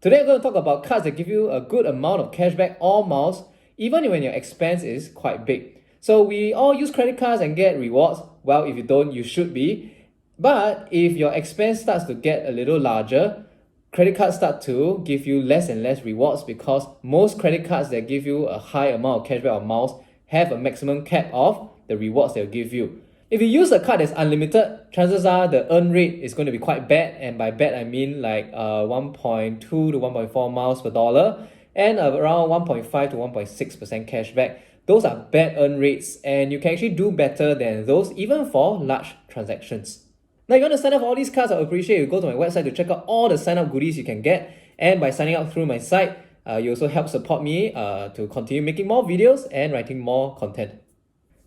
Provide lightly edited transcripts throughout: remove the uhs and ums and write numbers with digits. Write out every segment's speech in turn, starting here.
Today I'm going to talk about cards that give you a good amount of cashback or miles, even when your expense is quite big. So we all use credit cards and get rewards. Well, if you don't, you should be. But if your expense starts to get a little larger, credit cards start to give you less and less rewards because most credit cards that give you a high amount of cashback or miles have a maximum cap of the rewards they'll give you. If you use a card that's unlimited, chances are the earn rate is going to be quite bad, and by bad I mean like 1.2 to 1.4 miles per dollar and around 1.5 to 1.6% cashback. Those are bad earn rates, and you can actually do better than those even for large transactions. Now, if you want to sign up for all these cards, I appreciate you go to my website to check out all the sign up goodies you can get, and by signing up through my site, you also help support me to continue making more videos and writing more content.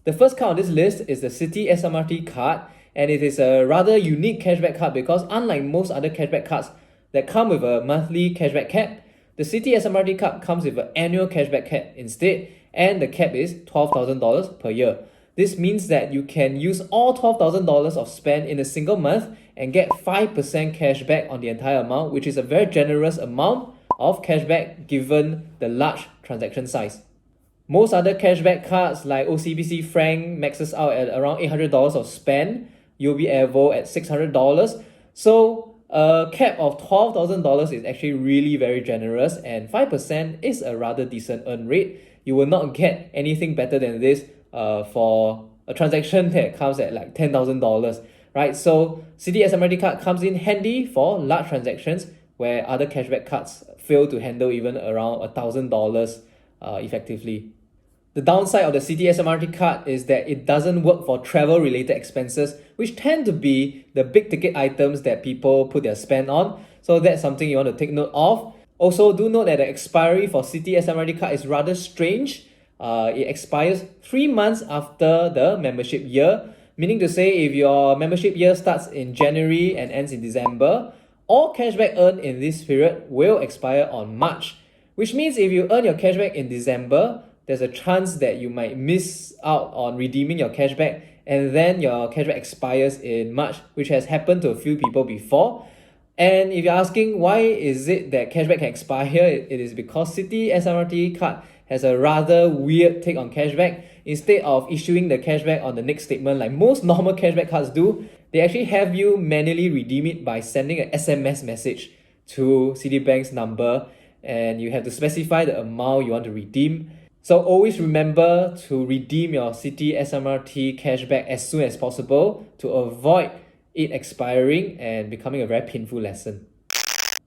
The first card on this list is the Citi SMRT card, and it is a rather unique cashback card because unlike most other cashback cards that come with a monthly cashback cap, the Citi SMRT card comes with an annual cashback cap instead, and the cap is $12,000 per year. This means that you can use all $12,000 of spend in a single month and get 5% cashback on the entire amount, which is a very generous amount of cashback given the large transaction size. Most other cashback cards like OCBC Frank maxes out at around $800 of spend, UOB Evo at $600. So a cap of $12,000 is actually really very generous, and 5% is a rather decent earn rate. You will not get anything better than this for a transaction that comes at like $10,000, right? So Citi SMRT card comes in handy for large transactions where other cashback cards fail to handle even around $1,000 effectively. The downside of the Citi SMRT card is that it doesn't work for travel-related expenses, which tend to be the big ticket items that people put their spend on. So that's something you want to take note of. Also, do note that the expiry for Citi SMRT card is rather strange. It expires 3 months after the membership year, meaning to say if your membership year starts in January and ends in December, all cashback earned in this period will expire on March, which means if you earn your cashback in December, there's a chance that you might miss out on redeeming your cashback, and then your cashback expires in March, which has happened to a few people before. And if you're asking why is it that cashback can expire, it is because Citi SMRT card has a rather weird take on cashback. Instead of issuing the cashback on the next statement like most normal cashback cards do, they actually have you manually redeem it by sending an SMS message to Citibank's number, and you have to specify the amount you want to redeem. So always remember to redeem your Citi SMRT cashback as soon as possible to avoid it expiring and becoming a very painful lesson.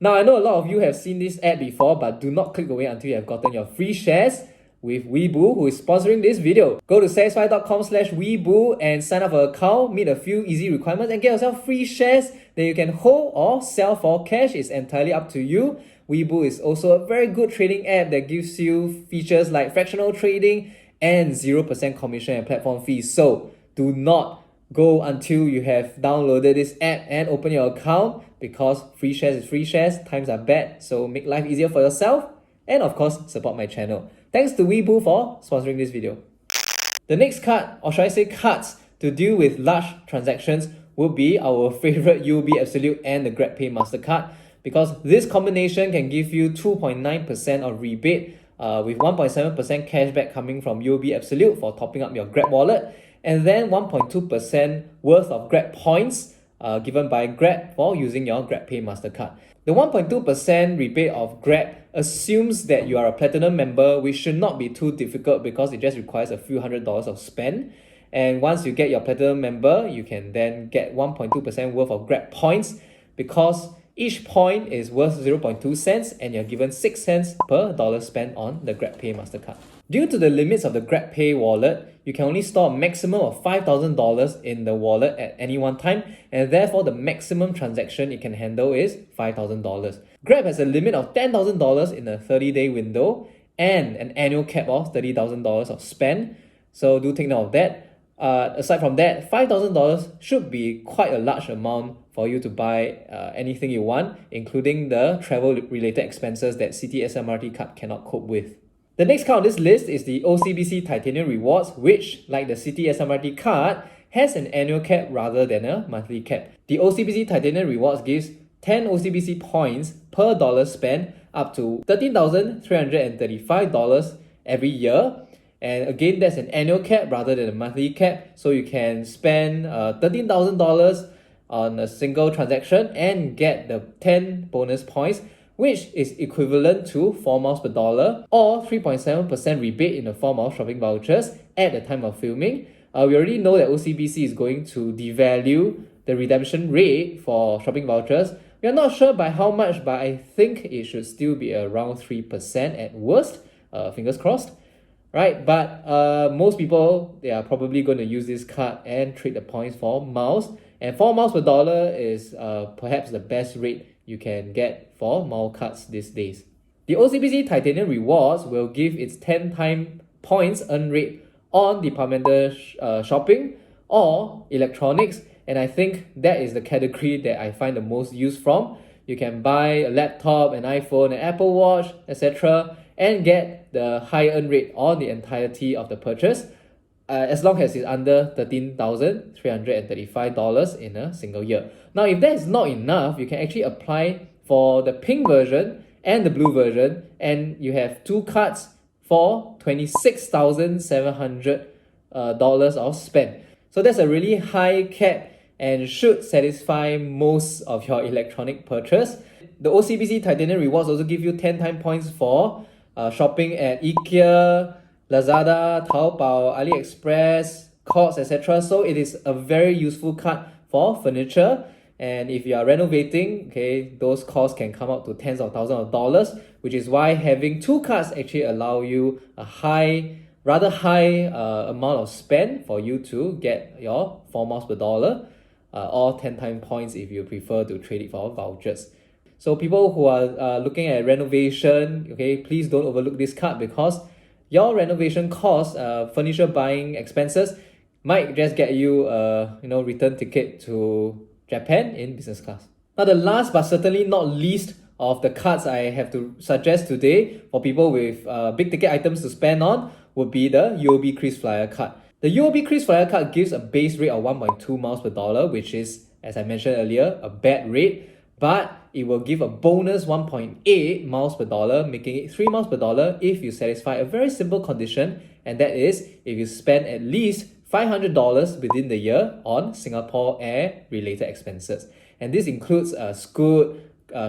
Now, I know a lot of you have seen this ad before, but do not click away until you have gotten your free shares with Weeboo, who is sponsoring this video. Go to satisfy.com/Weeboo and sign up for an account, meet a few easy requirements, and get yourself free shares that you can hold or sell for cash. It's entirely up to you. Weeboo is also a very good trading app that gives you features like fractional trading and 0% commission and platform fees. So do not go until you have downloaded this app and open your account, because free shares is free shares, times are bad, so make life easier for yourself and of course support my channel. Thanks to Weeboo for sponsoring this video. The next card, or should I say cards, to deal with large transactions would be our favorite UOB Absolute and the GrabPay MasterCard, because this combination can give you 2.9% of rebate with 1.7% cashback coming from UOB Absolute for topping up your Grab wallet, and then 1.2% worth of Grab points given by Grab for using your GrabPay MasterCard. The 1.2% rebate of Grab assumes that you are a Platinum member, which should not be too difficult because it just requires a few $100s of spend. And once you get your Platinum member, you can then get 1.2% worth of Grab points, because each point is worth 0.2 cents and you're given 6 cents per dollar spent on the GrabPay MasterCard. Due to the limits of the GrabPay wallet, you can only store a maximum of $5,000 in the wallet at any one time, and therefore the maximum transaction it can handle is $5,000. Grab has a limit of $10,000 in a 30-day window and an annual cap of $30,000 of spend, so do take note of that. Aside from that, $5,000 should be quite a large amount for you to buy anything you want, including the travel-related expenses that Citi SMRT card cannot cope with. The next card on this list is the OCBC Titanium Rewards, which, like the Citi SMRT card, has an annual cap rather than a monthly cap. The OCBC Titanium Rewards gives 10 OCBC points per dollar spent up to $13,335 every year. And again, that's an annual cap rather than a monthly cap. So you can spend $13,000 on a single transaction and get the 10 bonus points, which is equivalent to 4 miles per dollar or 3.7% rebate in the form of shopping vouchers at the time of filming. We already know that OCBC is going to devalue the redemption rate for shopping vouchers. We are not sure by how much, but I think it should still be around 3% at worst. Fingers crossed. Right, but most people, they are probably going to use this card and trade the points for miles. And 4 miles per dollar is perhaps the best rate you can get for mile cards these days. The OCBC Titanium Rewards will give its 10-time points earn rate on departmental shopping or electronics, and I think that is the category that I find the most use from. You can buy a laptop, an iPhone, an Apple Watch, etc. and get the high earn rate on the entirety of the purchase as long as it's under $13,335 in a single year. Now, if that is not enough, you can actually apply for the pink version and the blue version, and you have 2 cards for $26,700 of spend. So that's a really high cap and should satisfy most of your electronic purchase. The OCBC Titanium Rewards also give you 10-time points for shopping at IKEA, Lazada, Taobao, AliExpress, Courts, etc. So it is a very useful card for furniture. And if you are renovating, okay, those costs can come up to tens of thousands of dollars, which is why having 2 cards actually allow you a rather high amount of spend for you to get your 4 miles per dollar or 10-time points if you prefer to trade it for vouchers. So people who are looking at renovation, okay, please don't overlook this card because your renovation costs, furniture buying expenses, might just get you a return ticket to Japan in business class. Now, the last but certainly not least of the cards I have to suggest today for people with big ticket items to spend on would be the UOB KrisFlyer card. The UOB KrisFlyer card gives a base rate of 1.2 miles per dollar, which is, as I mentioned earlier, a bad rate, but it will give a bonus 1.8 miles per dollar, making it 3 miles per dollar if you satisfy a very simple condition, and that is if you spend at least $500 within the year on Singapore Air related expenses. And this includes Scoot,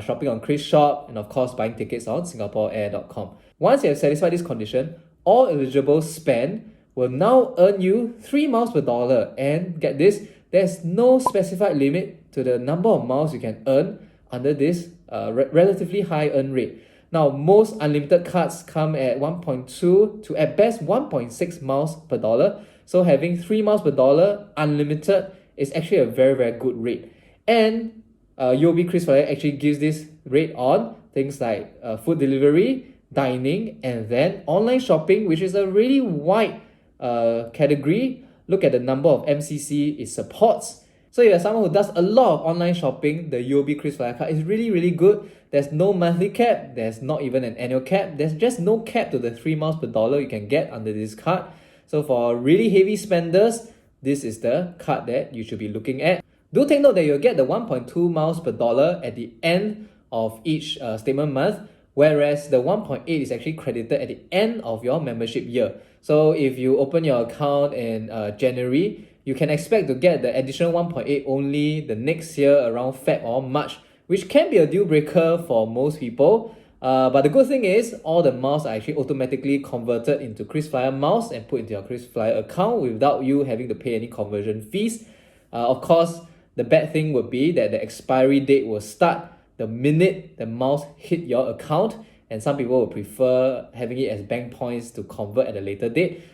shopping on Kris Shop, and of course buying tickets on singaporeair.com. Once you have satisfied this condition, all eligible spend will now earn you 3 miles per dollar. And get this, there's no specified limit to the number of miles you can earn under this relatively high earn rate. Now, most unlimited cards come at 1.2 to at best 1.6 miles per dollar. So having 3 miles per dollar unlimited is actually a very, very good rate. And UOB KrisFlyer actually gives this rate on things like food delivery, dining, and then online shopping, which is a really wide category. Look at the number of MCC it supports. So if you're someone who does a lot of online shopping, the UOB KrisFlyer card is really, really good. There's no monthly cap, there's not even an annual cap, there's just no cap to the 3 miles per dollar you can get under this card. So for really heavy spenders, this is the card that you should be looking at. Do take note that you'll get the 1.2 miles per dollar at the end of each statement month, whereas the 1.8 is actually credited at the end of your membership year. So if you open your account in January, you can expect to get the additional 1.8 only the next year around Feb or March, which can be a deal breaker for most people. But the good thing is all the miles are actually automatically converted into KrisFlyer miles and put into your KrisFlyer account without you having to pay any conversion fees. Of course, the bad thing would be that the expiry date will start the minute the miles hit your account, and some people will prefer having it as bank points to convert at a later date.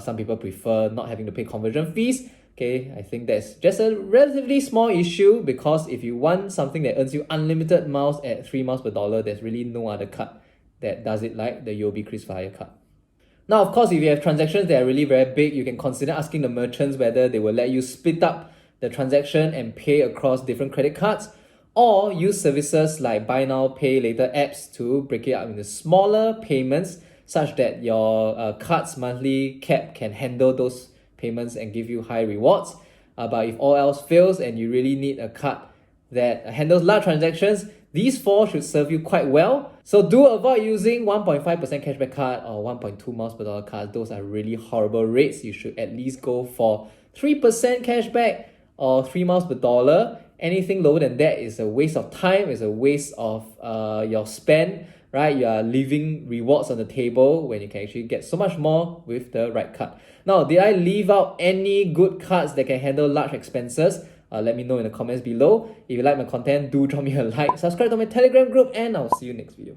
Some people prefer not having to pay conversion fees. Okay, I think that's just a relatively small issue because if you want something that earns you unlimited miles at 3 miles per dollar, there's really no other card that does it like the UOB KrisFlyer card. Now, of course, if you have transactions that are really very big, you can consider asking the merchants whether they will let you split up the transaction and pay across different credit cards, or use services like buy now, pay later apps to break it up into smaller payments such that your card's monthly cap can handle those payments and give you high rewards. But if all else fails and you really need a card that handles large transactions, These 4 should serve you quite well. So do avoid using 1.5% cashback card or 1.2 miles per dollar cards. Those are really horrible rates. You should at least go for 3% cashback or 3 miles per dollar. Anything lower than that is a waste of time, is a waste of your spend, right? You are leaving rewards on the table when you can actually get so much more with the right card. Now, did I leave out any good cards that can handle large expenses? Let me know in the comments below. If you like my content, do drop me a like, subscribe to my Telegram group, and I'll see you next video.